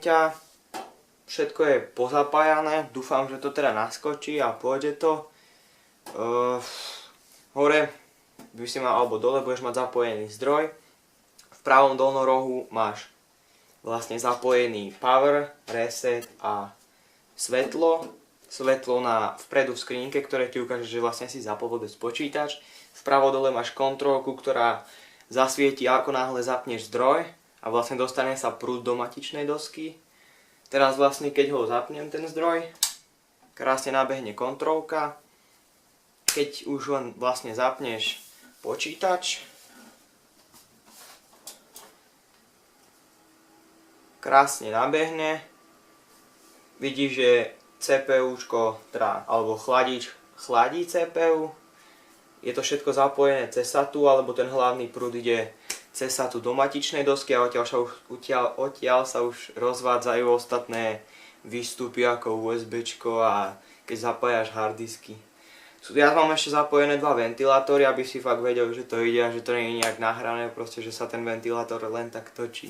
ťa. Všetko je pozapájané, dúfam, že to teda naskočí a pôjde to. Hore by si mal, alebo dole budeš mať zapojený zdroj. V pravom dolnom rohu máš vlastne zapojený power, reset a svetlo. Svetlo vpredu v skrinke, ktoré ti ukáže, že vlastne si zapol vôbec počítač. Vpravo dole máš kontrolku, ktorá zasvieti, ako náhle zapneš zdroj a vlastne dostane sa prúd do matičnej dosky. Teraz vlastne keď ho zapnem ten zdroj, krásne nabehne kontrolka. Keď už len vlastne zapneš počítač, krásne nabehne. Vidíš, že CPUčko, alebo chladič chladí CPU. Je to všetko zapojené cez SATu, alebo ten hlavný prúd ide cez SATu do matičnej dosky a odtiaľ sa už rozvádzajú ostatné výstupy ako USBčko a keď zapájaš harddisky. Ja mám ešte zapojené dva ventilátory, aby si fakt vedel, že to ide a že to nie je nejak nahrané, proste že sa ten ventilátor len tak točí.